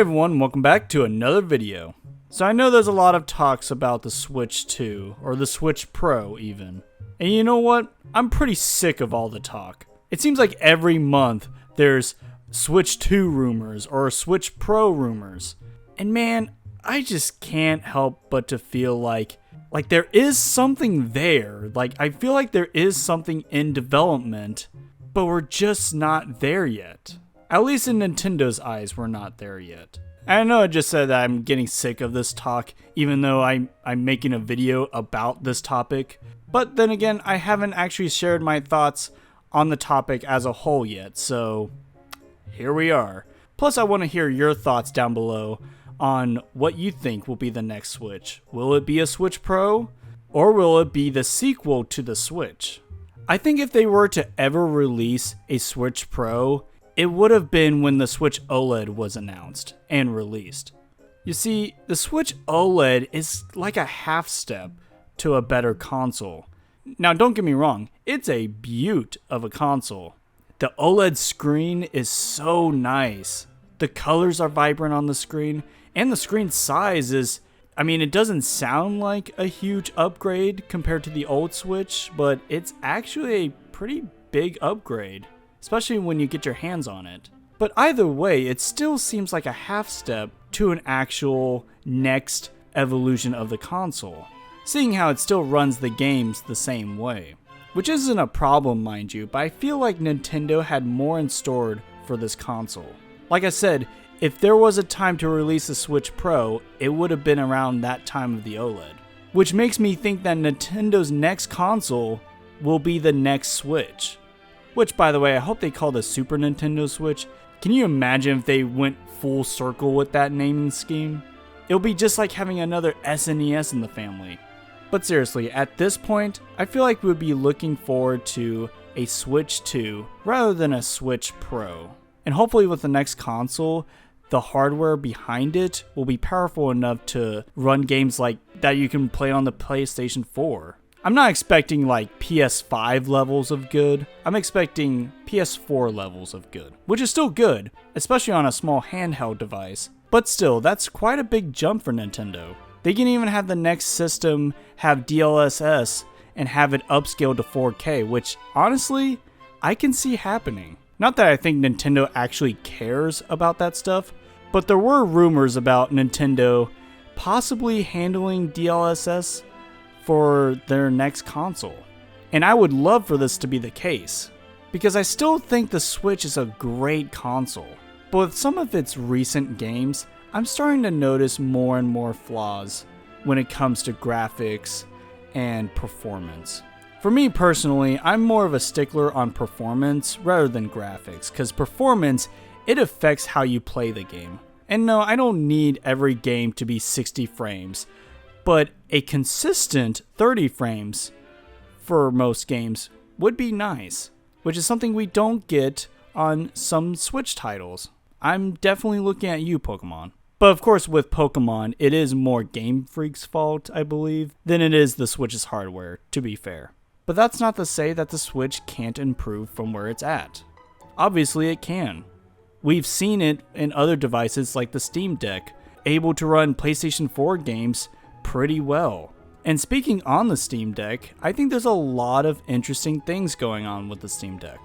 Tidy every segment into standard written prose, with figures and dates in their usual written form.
everyone, welcome back to another video. So I know there's a lot of talks about the Switch 2, or the Switch Pro even. And you know what? I'm pretty sick of all the talk. It seems like every month there's Switch 2 rumors or Switch Pro rumors. And man, I just can't help but to feel like there is something there. Like I feel like there is something in development, but we're just not there yet. At least in Nintendo's eyes, we're not there yet. I know I just said that I'm getting sick of this talk, even though I'm making a video about this topic. But then again, I haven't actually shared my thoughts on the topic as a whole yet, so here we are. Plus, I want to hear your thoughts down below on what you think will be the next Switch. Will it be a Switch Pro? Or will it be the sequel to the Switch? I think if they were to ever release a Switch Pro, it would have been when the Switch OLED was announced and released. You see, the Switch OLED is like a half step to a better console. Now don't get me wrong, it's a beaut of a console. The OLED screen is so nice. The colors are vibrant on the screen, and the screen size is, it doesn't sound like a huge upgrade compared to the old Switch, but it's actually a pretty big upgrade, especially when you get your hands on it. But either way, it still seems like a half step to an actual next evolution of the console, seeing how it still runs the games the same way. Which isn't a problem, mind you, but I feel like Nintendo had more in store for this console. Like I said, if there was a time to release a Switch Pro, it would have been around that time of the OLED. Which makes me think that Nintendo's next console will be the next Switch. Which, by the way, I hope they call the Super Nintendo Switch. Can you imagine if they went full circle with that naming scheme? It'll be just like having another SNES in the family. But seriously, at this point, I feel like we'd be looking forward to a Switch 2 rather than a Switch Pro. And hopefully with the next console, the hardware behind it will be powerful enough to run games like that you can play on the PlayStation 4. I'm not expecting like PS5 levels of good, I'm expecting PS4 levels of good, which is still good, especially on a small handheld device. But still, that's quite a big jump for Nintendo. They can even have the next system have DLSS and have it upscaled to 4K, which honestly, I can see happening. Not that I think Nintendo actually cares about that stuff, but there were rumors about Nintendo possibly handling DLSS for their next console. And I would love for this to be the case, because I still think the Switch is a great console. But with some of its recent games, I'm starting to notice more and more flaws when it comes to graphics and performance. For me personally, I'm more of a stickler on performance rather than graphics, because performance, it affects how you play the game. And no, I don't need every game to be 60 frames, but a consistent 30 frames for most games would be nice, which is something we don't get on some Switch titles. I'm definitely looking at you, Pokemon. But of course, with Pokemon, it is more Game Freak's fault, I believe, than it is the Switch's hardware, to be fair. But that's not to say that the Switch can't improve from where it's at. Obviously, it can. We've seen it in other devices like the Steam Deck, able to run PlayStation 4 games pretty well. And speaking on the Steam Deck, I think there's a lot of interesting things going on with the Steam Deck.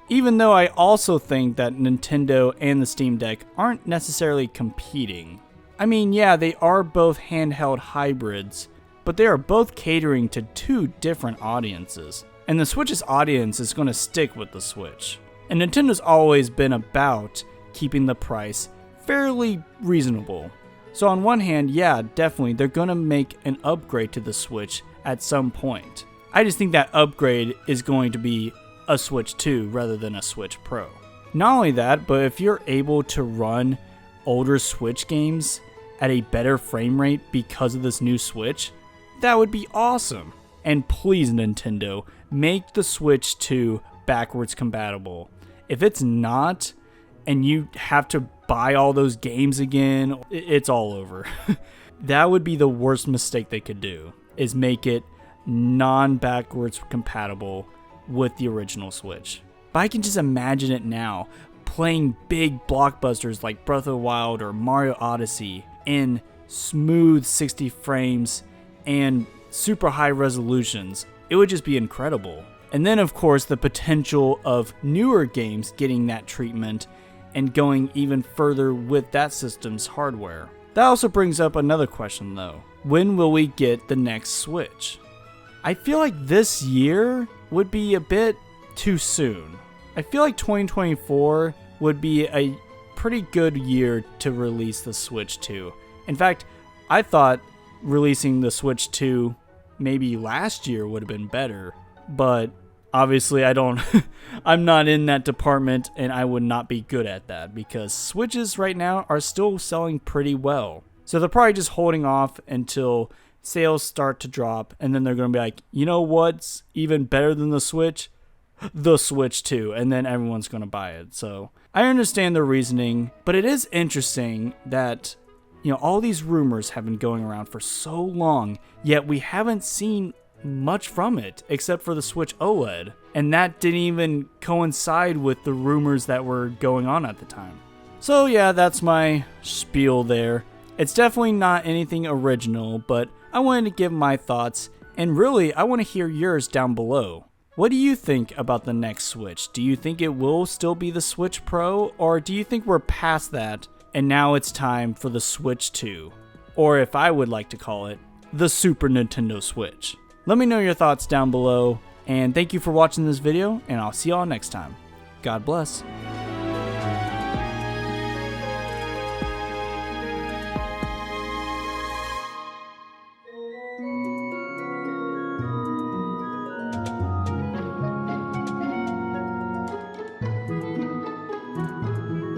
Even though I also think that Nintendo and the Steam Deck aren't necessarily competing. Yeah, they are both handheld hybrids, but they are both catering to two different audiences. And the Switch's audience is going to stick with the Switch. And Nintendo's always been about keeping the price fairly reasonable. So on one hand, yeah, definitely, they're going to make an upgrade to the Switch at some point. I just think that upgrade is going to be a Switch 2 rather than a Switch Pro. Not only that, but if you're able to run older Switch games at a better frame rate because of this new Switch, that would be awesome. And please, Nintendo, make the Switch 2 backwards compatible. If it's not, and you have to buy all those games again, it's all over. That would be the worst mistake they could do, is make it non-backwards compatible with the original Switch. But I can just imagine it now. playing big blockbusters like Breath of the Wild or Mario Odyssey in smooth 60 frames and super high resolutions. It would just be incredible. And then of course the potential of newer games getting that treatment and going even further with that system's hardware. That also brings up another question though. When will we get the next Switch? I feel like this year would be a bit too soon. I feel like 2024 would be a pretty good year to release the Switch 2. In fact, I thought releasing the Switch 2 maybe last year would have been better, but obviously I'm not in that department and I would not be good at that because Switches right now are still selling pretty well. So they're probably just holding off until sales start to drop and then they're going to be like, you know what's even better than the Switch? The Switch 2, and then everyone's going to buy it. So I understand the reasoning, but it is interesting that, you know, all these rumors have been going around for so long, yet we haven't seen much from it except for the Switch OLED, and that didn't even coincide with the rumors that were going on at the time. So yeah, that's my spiel there. It's definitely not anything original, but I wanted to give my thoughts, and really I want to hear yours down below. What do you think about the next Switch? Do you think it will still be the Switch Pro, or do you think we're past that and now it's time for the Switch 2? Or if I would like to call it, the Super Nintendo Switch. Let me know your thoughts down below, and thank you for watching this video, and I'll see y'all next time. God bless.